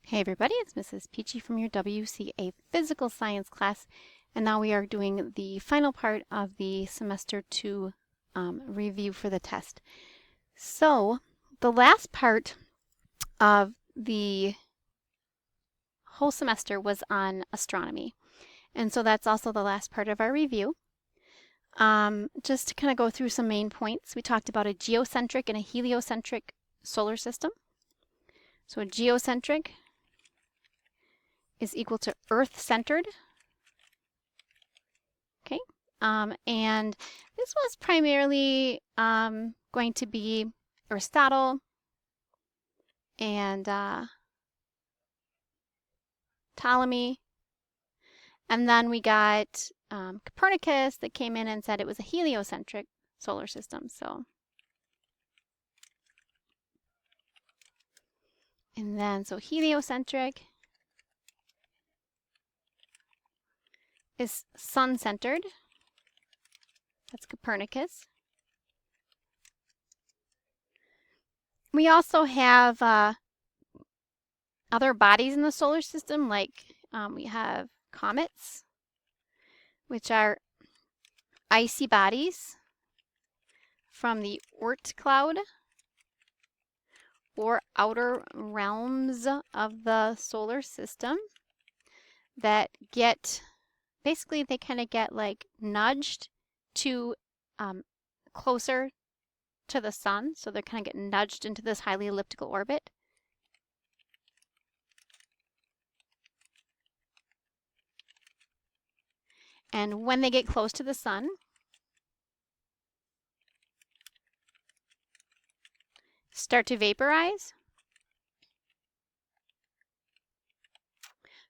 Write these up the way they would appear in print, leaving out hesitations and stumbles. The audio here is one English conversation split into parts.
Hey everybody, it's Mrs. Peachy from your WCA Physical Science class, and now we are doing the final part of the semester 2 review for the test. So, the last part of the whole semester was on astronomy, and so that's also the last part of our review. Just to kind of go through some main points, we talked about a geocentric and a heliocentric solar system. So a geocentric is equal to Earth-centered. Okay, and this was primarily going to be Aristotle and Ptolemy. And then we got Copernicus that came in and said it was a heliocentric solar system. So heliocentric is sun-centered. That's Copernicus. We also have other bodies in the solar system, like we have comets, which are icy bodies from the Oort cloud or outer realms of the solar system that get, basically they kind of get like nudged to closer to the sun. So they kind of get nudged into this highly elliptical orbit. And when they get close to the sun, start to vaporize,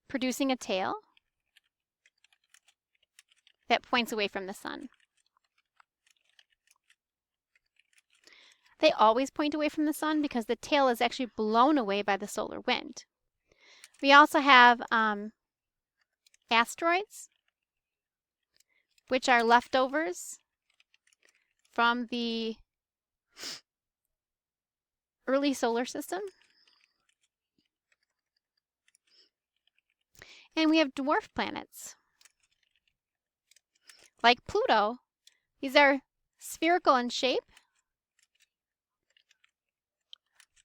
producing a tail that points away from the sun. They always point away from the sun because the tail is actually blown away by the solar wind. We also have asteroids, which are leftovers from the early solar system. And we have dwarf planets. Like Pluto, these are spherical in shape,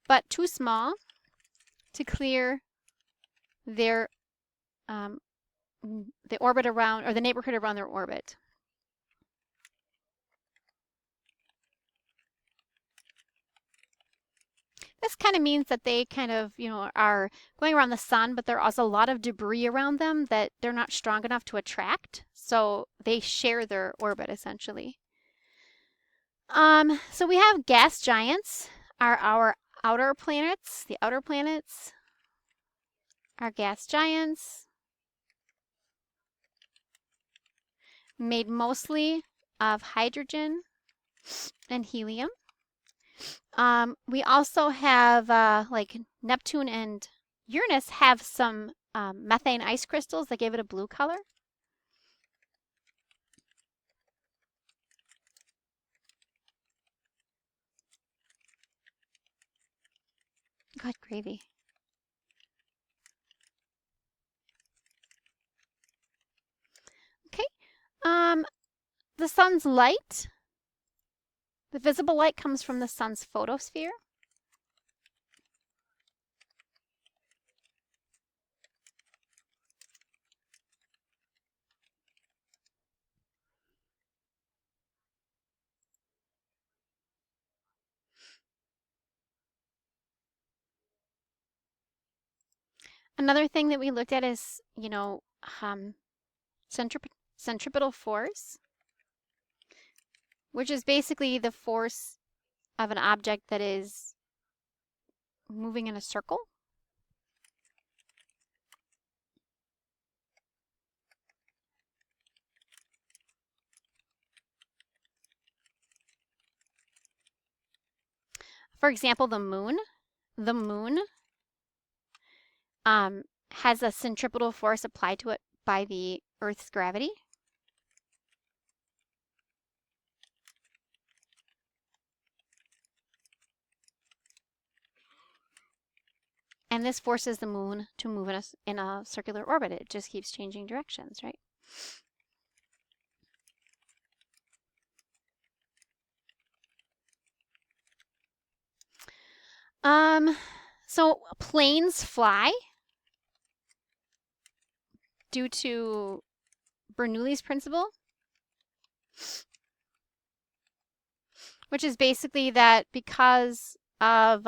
but too small to clear their the orbit around, or the neighborhood around their orbit. This kind of means that they kind of, are going around the sun, but there's also a lot of debris around them that they're not strong enough to attract, so they share their orbit essentially. So we have gas giants are our outer planets. The outer planets are gas giants made mostly of hydrogen and helium. We also have, like Neptune and Uranus have some methane ice crystals that give it a blue color. God, gravy. Okay. The sun's light, the visible light comes from the sun's photosphere. Another thing that we looked at is, centripetal force, which is basically the force of an object that is moving in a circle. For example, the moon. The moon has a centripetal force applied to it by the Earth's gravity. And this forces the moon to move in a circular orbit. It just keeps changing directions, right? So planes fly due to Bernoulli's principle, which is basically that because of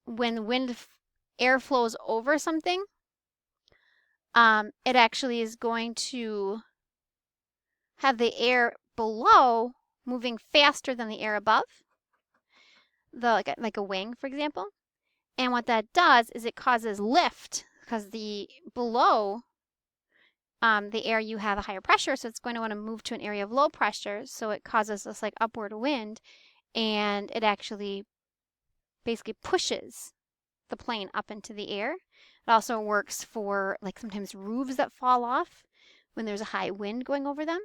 when air flows over something, it actually is going to have the air below moving faster than the air above, like a wing, for example. And what that does is it causes lift because the below the air you have a higher pressure, so it's going to want to move to an area of low pressure. So it causes this like upward wind, and it actually basically pushes the plane up into the air. It also works for like sometimes roofs that fall off when there's a high wind going over them.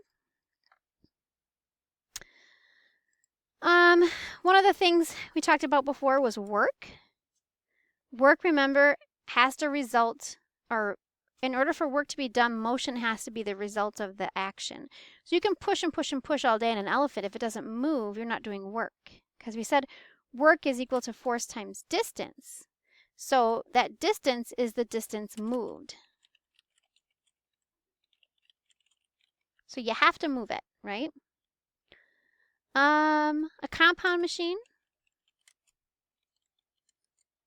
One of the things we talked about before was work. Work, remember, has to result, or in order for work to be done, motion has to be the result of the action. So you can push and push and push all day in an elephant. If it doesn't move, you're not doing work. Because we said work is equal to force times distance. So that distance is the distance moved. So you have to move it, right? A compound machine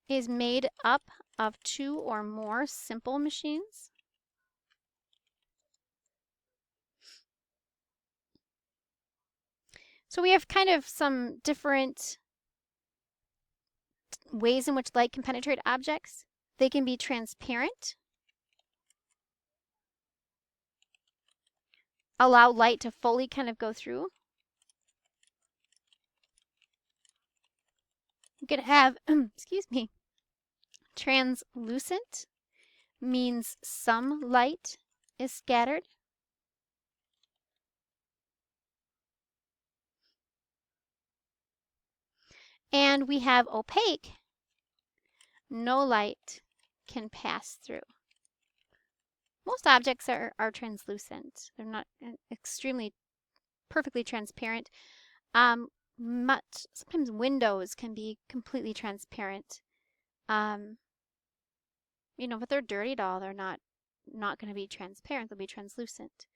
is made up of two or more simple machines. So we have kind of some different ways in which light can penetrate objects. They can be transparent, allow light to fully kind of go through. You could have, excuse me, translucent means some light is scattered. And we have opaque, no light can pass through. Most objects are translucent. They're not extremely perfectly transparent. Sometimes windows can be completely transparent. But they're dirty at all. They're not going to be transparent. They'll be translucent.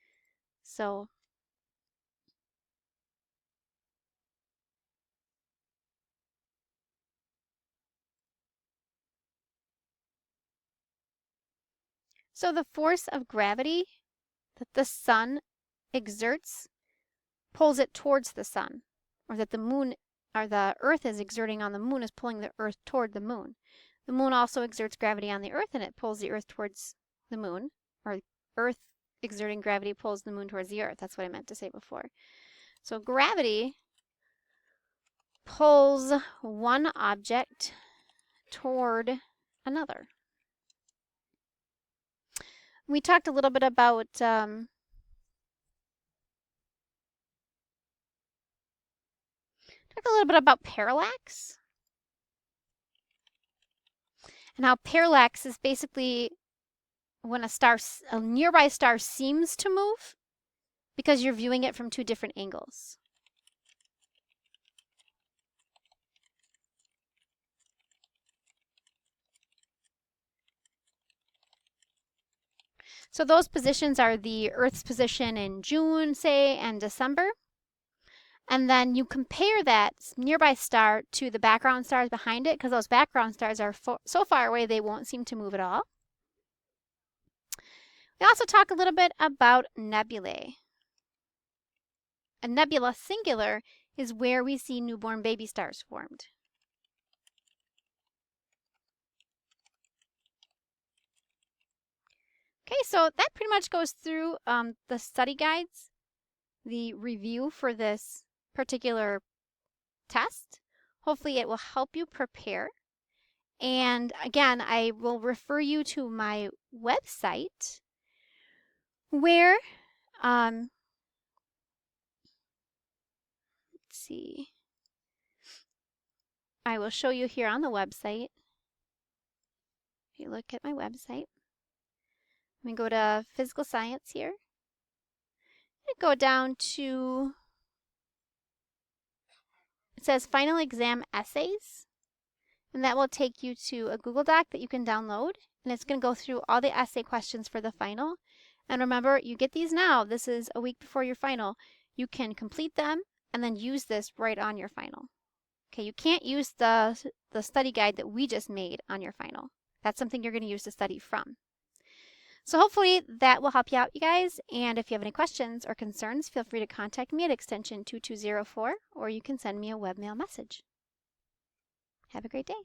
So the force of gravity that the sun exerts pulls it towards the sun, or that the moon or the earth is exerting on the moon is pulling the earth toward the moon. The moon also exerts gravity on the earth, and it pulls the earth towards the moon, or earth exerting gravity pulls the moon towards the earth. That's what I meant to say before. So gravity pulls one object toward another. We talked a little bit about parallax. And how parallax is basically when a nearby star seems to move because you're viewing it from two different angles. So those positions are the Earth's position in June, say, and December. And then you compare that nearby star to the background stars behind it, because those background stars are so far away they won't seem to move at all. We also talk a little bit about nebulae. A nebula singular is where we see newborn baby stars formed. Okay, so that pretty much goes through the study guides, the review for this particular test. Hopefully it will help you prepare. And again, I will refer you to my website where, let's see, I will show you here on the website If you look at my website, let me go to physical science here. And go down to, it says final exam essays. And that will take you to a Google Doc that you can download. And it's going to go through all the essay questions for the final. And remember, you get these now. This is a week before your final. You can complete them and then use this right on your final. Okay, you can't use the study guide that we just made on your final. That's something you're going to use to study from. So hopefully that will help you out, you guys. And if you have any questions or concerns, feel free to contact me at extension 2204, or you can send me a webmail message. Have a great day.